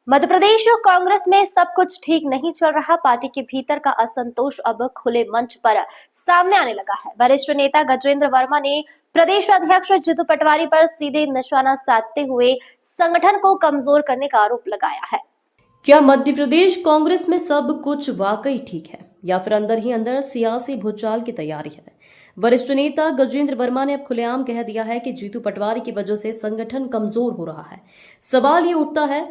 मध्य प्रदेश कांग्रेस में सब कुछ ठीक नहीं चल रहा। पार्टी के भीतर का असंतोष अब खुले मंच पर सामने आने लगा है। वरिष्ठ नेता गजेंद्र वर्मा ने प्रदेश अध्यक्ष जीतू पटवारी पर सीधे निशाना साधते हुए संगठन को कमजोर करने का आरोप लगाया है। क्या मध्य प्रदेश कांग्रेस में सब कुछ वाकई ठीक है या फिर अंदर ही अंदर सियासी भूचाल की तैयारी है? वरिष्ठ नेता गजेंद्र वर्मा ने अब खुलेआम कह दिया है कि जीतू पटवारी की वजह से संगठन कमजोर हो रहा है। सवाल ये उठता है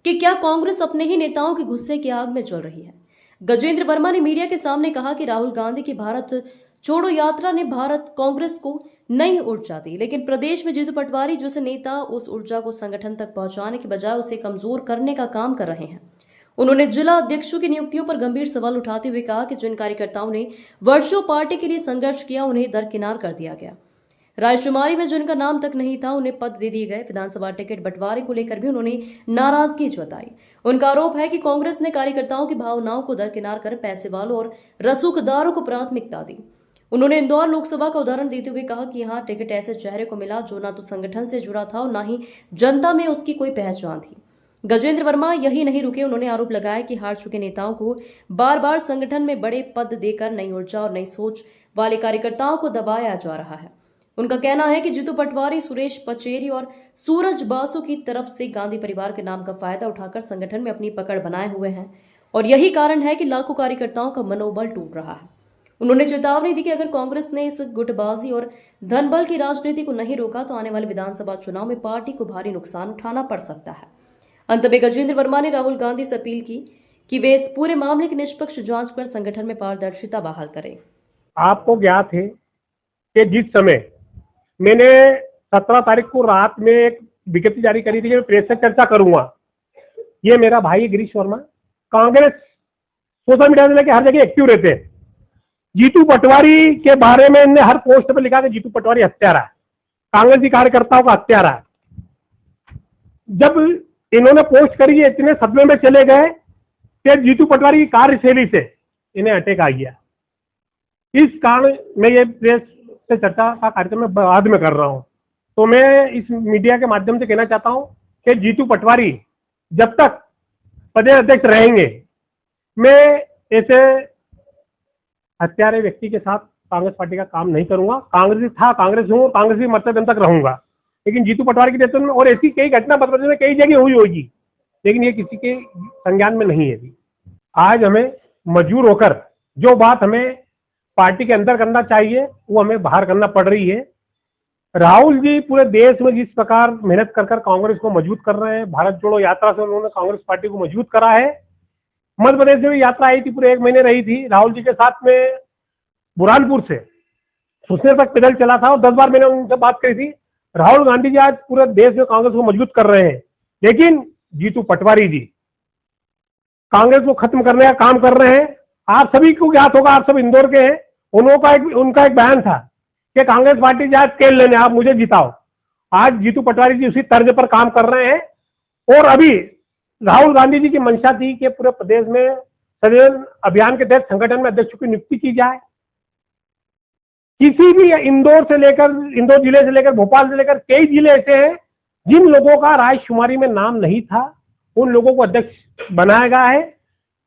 कि क्या कांग्रेस अपने ही नेताओं के गुस्से की आग में जल रही है? गजेंद्र वर्मा ने मीडिया के सामने कहा कि राहुल गांधी की भारत छोड़ो यात्रा ने भारत कांग्रेस को नई ऊर्जा दी, लेकिन प्रदेश में जीतू पटवारी जैसे नेता उस ऊर्जा को संगठन तक पहुंचाने के बजाय उसे कमजोर करने का काम कर रहे हैं। उन्होंने जिला अध्यक्षों की नियुक्तियों पर गंभीर सवाल उठाते हुए कहा कि जिन कार्यकर्ताओं ने वर्षों पार्टी के लिए संघर्ष किया उन्हें दरकिनार कर दिया गया। रायशुमारी में जिनका नाम तक नहीं था उन्हें पद दे दिए गए। विधानसभा टिकट बंटवारे को लेकर भी उन्होंने नाराजगी जताई। उनका आरोप है कि कांग्रेस ने कार्यकर्ताओं की भावनाओं को दरकिनार कर पैसे वालों और रसूखदारों को प्राथमिकता दी। उन्होंने इंदौर लोकसभा का उदाहरण देते हुए कहा कि यहाँ टिकट ऐसे चेहरे को मिला जो ना तो संगठन से जुड़ा था और ना ही जनता में उसकी कोई पहचान थी। गजेंद्र वर्मा यही नहीं रुके। उन्होंने आरोप लगाया कि हार चुके नेताओं को बार बार संगठन में बड़े पद देकर नई ऊर्जा और नई सोच वाले कार्यकर्ताओं को दबाया जा रहा है। उनका कहना है कि जीतू पटवारी, सुरेश पचेरी और सूरज बासु की तरफ से गांधी परिवार के नाम का फायदा उठाकर संगठन में अपनी पकड़ बनाए हुए हैं और यही कारण है कि लाखों कार्यकर्ताओं का मनोबल टूट रहा है। उन्होंने चेतावनी दी कि अगर कांग्रेस ने इस गुटबाजी और धनबल की राजनीति को नहीं रोका तो आने वाले विधानसभा चुनाव में पार्टी को भारी नुकसान उठाना पड़ सकता है। अंत में गजेंद्र वर्मा ने राहुल गांधी से अपील की कि वे इस पूरे मामले की निष्पक्ष जांच कर संगठन में पारदर्शिता बहाल करें। आपको ज्ञात है कि जिस समय मैंने 17 तारीख को रात में एक विज्ञप्ति जारी करी थी कि मैं प्रेस से चर्चा करूंगा, ये मेरा भाई गिरीश वर्मा कांग्रेस सोशल मीडिया से लेकर हर जगह एक्टिव रहते हैं। जीतू पटवारी के बारे में इन्होंने हर पोस्ट पर लिखा कि जीतू पटवारी हत्यारा है, कांग्रेसी कार्यकर्ताओं का हत्यारा है। जब इन्होंने पोस्ट करी है इतने सदमे में चले गए कि जीतू पटवारी की कार्यशैली से इन्हें अटैक आ गया। इस कारण मैं ये प्रेस से चर्चा का कार्यक्रम में बाद में कर रहा हूं। तो मैं इस मीडिया के माध्यम से कहना चाहता हूं कि जीतू पटवारी जब तक प्रदेश अध्यक्ष रहेंगे, मैं ऐसे हत्यारे व्यक्ति के साथ कांग्रेस पार्टी का काम नहीं करूंगा। कांग्रेस था, कांग्रेस हूं, कांग्रेस की मरते दम तक रहूंगा। लेकिन जीतू पटवारी के नेतृत्व में और ऐसी कई घटना मध्य प्रदेश में कई जगह हुई होगी, लेकिन ये किसी के संज्ञान में नहीं है। आज हमें मजबूर होकर जो बात हमें पार्टी के अंदर करना चाहिए वो हमें बाहर करना पड़ रही है। राहुल जी पूरे देश में जिस प्रकार मेहनत कर कांग्रेस को मजबूत कर रहे हैं, भारत जोड़ो यात्रा से उन्होंने कांग्रेस पार्टी को मजबूत करा है। मध्य प्रदेश में भी यात्रा आई थी, पूरे 1 महीने रही थी राहुल जी के साथ में। बुरहानपुर से सुसनेर तक पैदल चला था और 10 बार मैंने उनसे बात करी थी। राहुल गांधी जी आज पूरे देश में कांग्रेस को मजबूत कर रहे हैं, लेकिन जीतू पटवारी जी कांग्रेस को खत्म करने का काम कर रहे हैं। आप सभी को ज्ञात होगा, आप सब इंदौर के हैं। उनका एक बयान था कि कांग्रेस पार्टी जाए तेल लेने, आप मुझे जिताओ। आज जीतू पटवारी जी उसी तर्ज पर काम कर रहे हैं। और अभी राहुल गांधी जी की मंशा थी कि पूरे प्रदेश में सृजन अभियान के तहत संगठन में अध्यक्षों की नियुक्ति की जाए। किसी भी इंदौर जिले से लेकर भोपाल से लेकर कई जिले ऐसे हैं जिन लोगों का रायशुमारी में नाम नहीं था, उन लोगों को अध्यक्ष बनाया गया है।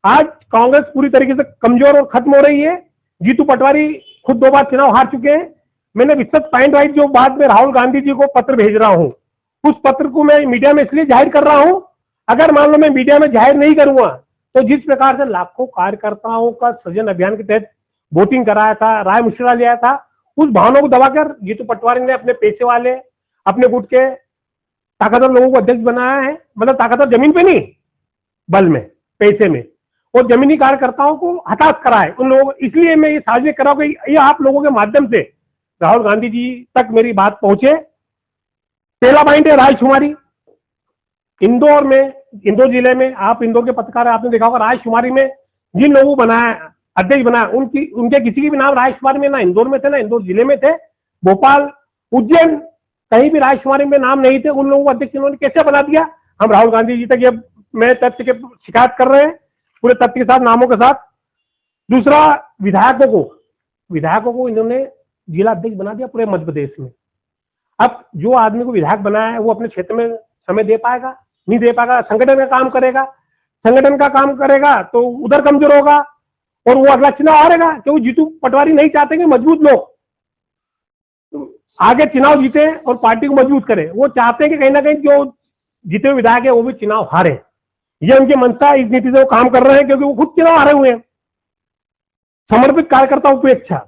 आज कांग्रेस पूरी तरीके से कमजोर और खत्म हो रही है। जीतू पटवारी खुद 2 बार चुनाव हार चुके हैं। मैंने विस्तृत पॉइंट वाइज जो बाद में राहुल गांधी जी को पत्र भेज रहा हूं, उस पत्र को मैं मीडिया में इसलिए जाहिर कर रहा हूं, अगर मान लो मैं मीडिया में जाहिर नहीं करूंगा तो जिस प्रकार से लाखों कार्यकर्ताओं का सृजन अभियान के तहत वोटिंग कराया था, राय मुश्किल लिया था, उस भावना को दबाकर जीतू पटवारी ने अपने पैसे वाले, अपने गुट के ताकतवर लोगों को अध्यक्ष बनाया है। मतलब ताकतवर जमीन पे नहीं, बल में, पैसे में, और जमीनी कार्यकर्ताओं को हताश करा है उन लोगों। इसलिए मैं ये सार्वजनिक कर रहा हूं कि ये आप लोगों के माध्यम से राहुल गांधी जी तक मेरी बात पहुंचे। पहला पॉइंट है रायशुमारी। इंदौर जिले में, आप इंदौर के पत्रकार, आपने देखा होगा रायशुमारी में जिन लोगों को बनाया, अध्यक्ष बनाया, उनके किसी के भी नाम रायशुमारी में ना इंदौर में थे ना इंदौर जिले में थे। भोपाल, उज्जैन, कहीं भी रायशुमारी में नाम नहीं थे। उन लोगों को अध्यक्ष उन्होंने कैसे बना दिया? हम राहुल गांधी जी तक ये मैं तथ्य के शिकायत कर रहे हैं, पूरे तथ्य के साथ, नामों के साथ। दूसरा, विधायकों को इन्होंने जिला अध्यक्ष बना दिया पूरे मध्य प्रदेश में। अब जो आदमी को विधायक बनाया है वो अपने क्षेत्र में समय दे पाएगा? नहीं दे पाएगा, संगठन का काम करेगा, संगठन का काम करेगा तो उधर कमजोर होगा और वो अगला चुनाव हारेगा, क्योंकि जीतू पटवारी नहीं चाहते कि मजबूत लोग आगे चुनाव जीते और पार्टी को मजबूत करें। वो चाहते हैं कि कहीं ना कहीं जो जीते हुए विधायक है वो भी चुनाव हारे। ये उनकी मंशा, इस नीति से वो काम कर रहे हैं, क्योंकि वो खुद चुनाव हारे हुए हैं। समर्पित कार्यकर्ताओं की उपेक्षा।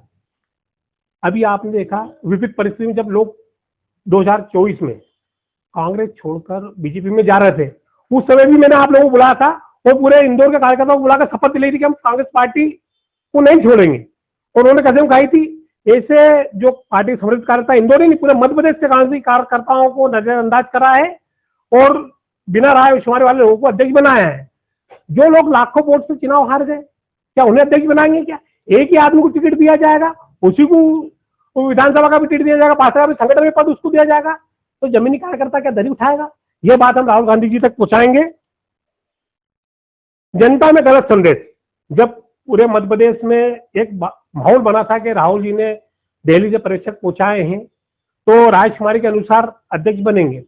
अभी आपने देखा विपरीत परिस्थिति में जब लोग 2024 में कांग्रेस छोड़कर बीजेपी में जा रहे थे, उस समय भी मैंने आप लोगों को बुलाया था और पूरे इंदौर के कार्यकर्ताओं को बुलाकर शपथ दिलाई थी कि हम कांग्रेस पार्टी को नहीं छोड़ेंगे। और उन्होंने कसम खाई थी। ऐसे जो पार्टी समर्पित कार्यकर्ता इंदौर ही नहीं पूरे मध्य प्रदेश के कांग्रेस कार्यकर्ताओं को नजरअंदाज करा है और बिना राय शुमारी वाले लोगों को अध्यक्ष बनाया है। जो लोग लाखों वोट से चुनाव हार गए, क्या उन्हें अध्यक्ष बनाएंगे? क्या एक ही आदमी को टिकट दिया जाएगा, उसी को विधानसभा का भी टिकट दिया जाएगा, पास का भी संगठन में पद उसको दिया जाएगा, तो जमीनी कार्यकर्ता क्या दरी उठाएगा? यह बात हम राहुल गांधी जी तक पहुंचाएंगे। जनता में गलत संदेश। जब पूरे मध्य प्रदेश में एक माहौल बना था कि राहुल जी ने दिल्ली से पर्यवेक्षक पहुंचाए हैं तो रायशुमारी के अनुसार अध्यक्ष बनेंगे।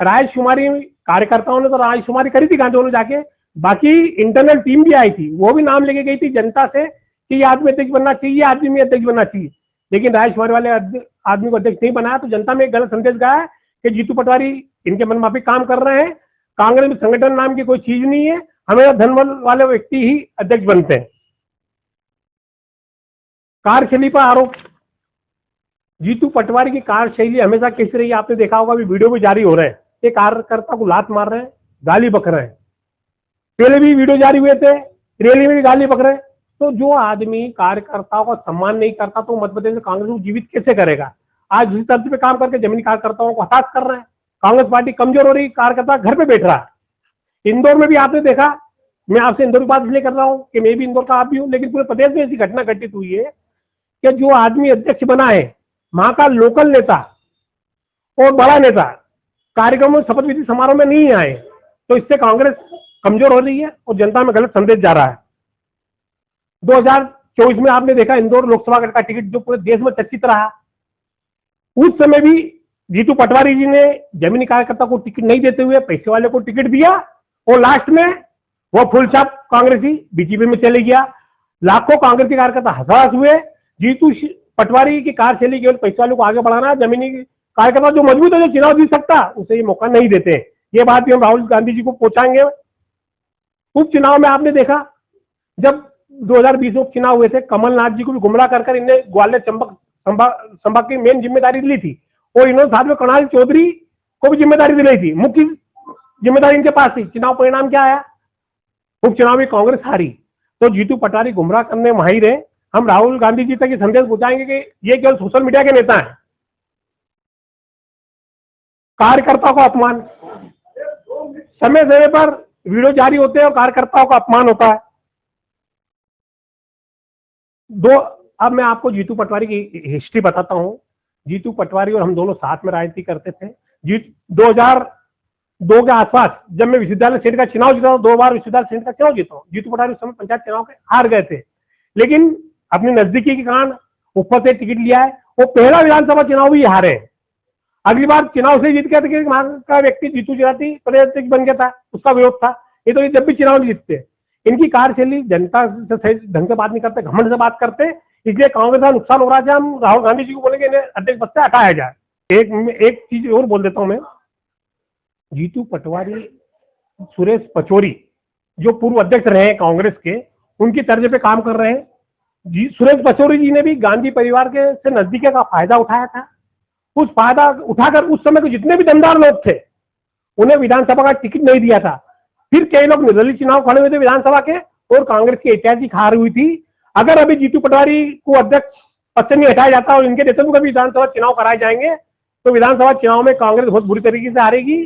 रायशुमारी कार्यकर्ताओं ने तो रायशुमारी करी थी गांधी ने जाके, बाकी इंटरनल टीम भी आई थी, वो भी नाम लेके गई थी जनता से कि ये आदमी अध्यक्ष बनना चाहिए, ये आदमी अध्यक्ष बनना चाहिए, लेकिन रायशुमारी वाले आदमी को अध्यक्ष नहीं बनाया। तो जनता में एक गलत संदेश गया है कि जीतू पटवारी इनके मनमाफिक काम कर रहे हैं, कांग्रेस में संगठन नाम की कोई चीज नहीं है, हमेशा धन वाले व्यक्ति ही अध्यक्ष बनते हैं। कार्यशैली पर आरोप। जीतू पटवारी की कार्यशैली हमेशा कैसी रही आपने देखा होगा, अभी वीडियो भी जारी हो रहे हैं, एक कार्यकर्ता को लात मार रहे हैं, गाली बक रहे हैं, पहले भी वीडियो जारी हुए थे, रैली में भी गाली बक रहे हैं। तो जो आदमी कार्यकर्ताओं का सम्मान नहीं करता तो मध्य प्रदेश में कांग्रेस को जीवित कैसे करेगा? आज इस तर्ज पे काम करके जमीनी कार्यकर्ताओं को हताश कर रहे हैं। कांग्रेस पार्टी कमजोर हो रही, कार्यकर्ता घर पे बैठ रहा है। इंदौर में भी आपने देखा, मैं आपसे इंदौर की बात इसलिए कर रहा हूं कि मैं भी इंदौर का आप भी हूं, लेकिन पूरे प्रदेश में ऐसी घटना घटित हुई है कि जो आदमी अध्यक्ष बना है वहां का लोकल नेता और बड़ा नेता कार्यक्रम में शपथ विधि समारोह में नहीं आए, तो इससे कांग्रेस कमजोर हो रही है और जनता में गलत संदेश जा रहा है। 2024 में आपने देखा इंदौर लोकसभा का टिकट जो पूरे देश में चर्चित रहा, उस समय भी जीतू पटवारी जी ने जमीनी कार्यकर्ता को टिकट नहीं देते हुए पैसे वाले को टिकट दिया और लास्ट में वो फुलछाप कांग्रेसी बीजेपी में चले गया। लाखों कांग्रेसी कार्यकर्ता हताश हुए। जीतू पटवारी की कार्यशैली केवल पैसे वालों को आगे बढ़ाना, जमीनी कार्यकर्ता जो मजबूत है, जो चुनाव जीत सकता, उसे ये मौका नहीं देते। ये बात भी हम राहुल गांधी जी को पहुंचाएंगे। उपचुनाव में आपने देखा जब 2020 में उपचुनाव हुए थे, कमलनाथ जी को भी गुमराह कर इन्हें ग्वालियर चंबक संभाग की मेन जिम्मेदारी ली थी और इन्होंने साथ में कर्नाल चौधरी को भी जिम्मेदारी दिलाई थी, मुख्य जिम्मेदारी इनके पास थी। चुनाव परिणाम क्या आया? उपचुनाव में कांग्रेस हारी। तो जीतू पटवारी गुमराह करने माहिर है। हम राहुल गांधी जी तक ये संदेश पहुंचाएंगे कि ये केवल सोशल मीडिया के नेता हैं। कार्यकर्ताओं का अपमान, समय समय पर वीडियो जारी होते हैं और कार्यकर्ताओं का अपमान होता है। अब मैं आपको जीतू पटवारी की हिस्ट्री बताता हूं। जीतू पटवारी और हम दोनों साथ में राजनीति करते थे। 2002 के आसपास जब मैं विश्वविद्यालय सेनेट का चुनाव जीता हूं, 2 बार विश्वविद्यालय सेनेट का चुनाव जीता हूं। जीतू पटवारी उस समय पंचायत चुनाव के हार गए थे, लेकिन अपनी नजदीकी के कारण ऊपर से टिकट लिया है। वो पहला विधानसभा चुनाव भी हारे। अगली बार चुनाव से जीत गया था, वहां का व्यक्ति जीतू चिराती प्रदेश अध्यक्ष बन गया था, उसका विरोध था। ये तो ये जब भी चुनाव नहीं जीतते। इनकी कार्यशैली जनता से सही ढंग से बात नहीं करते, घमंड से बात करते, इसलिए कांग्रेस का नुकसान हो रहा है। हम राहुल गांधी जी को बोलेंगे इन्हें अध्यक्ष पद से हटाया जाए। एक चीज और बोल देता हूं मैं, जीतू पटवारी सुरेश पचौरी जो पूर्व अध्यक्ष रहे हैं कांग्रेस के, उनकी तर्ज पे काम कर रहे हैं। सुरेश पचौरी जी ने भी गांधी परिवार के से नजदीकी का फायदा उठाया था। उस फायदा उठाकर उस समय के जितने भी दमदार लोग थे उन्हें विधानसभा का टिकट नहीं दिया था। फिर कई लोग निर्दलीय चुनाव खड़े हुए थे विधानसभा के और कांग्रेस की ऐतिहासिक हार हुई थी। अगर अभी जीतू पटवारी को अध्यक्ष पद से नहीं हटाया जाता और इनके नेतृत्व में कभी विधानसभा चुनाव कराए जाएंगे तो विधानसभा चुनाव में कांग्रेस बहुत बुरी तरीके से हारेगी।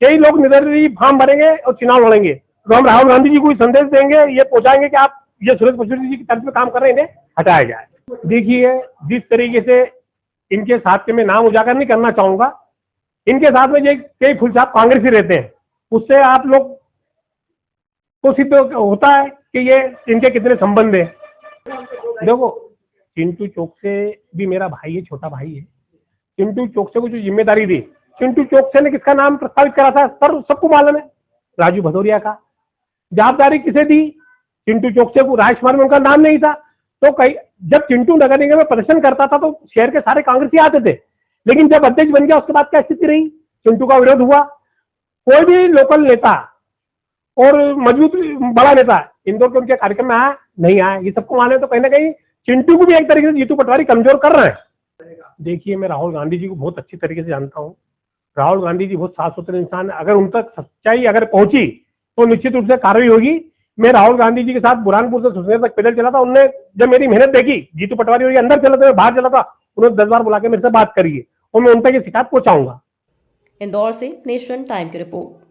कई लोग निर्दलीय फॉर्म भरेंगे और चुनाव लड़ेंगे। तो हम राहुल गांधी जी को संदेश देंगे, ये पहुंचाएंगे कि आप ये सुरेश पचौरी जी की तरफ में काम कर रहे हैं, इन्हें हटाया जाए। देखिए जिस तरीके से इनके साथ के मैं नाम उजागर नहीं करना चाहूंगा, इनके साथ में कई फुलछाप कांग्रेस ही रहते हैं, उससे आप लोग को सिद्ध होता है कि ये इनके कितने संबंध है। देखो चिंटू चौक से भी मेरा भाई है, छोटा भाई है। चिंटू चौक से को जो जिम्मेदारी दी, चिंटू चौकसे ने किसका नाम प्रस्तावित करा था, सर सबको मालूम है, राजू भदौरिया का। जवाबदारी किसे दी, चिंटू चौकसे को। राजकुमार में उनका नाम नहीं था। तो कई जब चिंटू नगर निगम में प्रदर्शन करता था तो शहर के सारे कांग्रेसी आते थे, लेकिन जब अध्यक्ष बन गया उसके बाद क्या स्थिति रही, चिंटू का विरोध हुआ। कोई भी लोकल नेता और मजबूत बड़ा नेता इंदौर के उनके कार्यक्रम में आया नहीं आया, ये सबको माने। तो कहीं ना कहीं चिंटू को भी एक तरीके से जीतू पटवारी कमजोर कर रहे हैं। देखिए, मैं राहुल गांधी जी को बहुत अच्छी तरीके से जानता हूँ। राहुल गांधी जी बहुत साफ सुथरे इंसान है। अगर उन तक सच्चाई अगर पहुंची तो निश्चित रूप से कार्रवाई होगी। मैं राहुल गांधी जी के साथ बुरहानपुर से सुसनेर तक पैदल चला था। उनने जब मेरी मेहनत देखी, जीतू पटवारी और ये अंदर चला था, मैं बाहर चला था, उन्होंने 10 बार बुला के मेरे से बात करी है और मैं उन तक ये शिकायत पहुंचाऊंगा। इंदौर से नेशन टाइम की रिपोर्ट।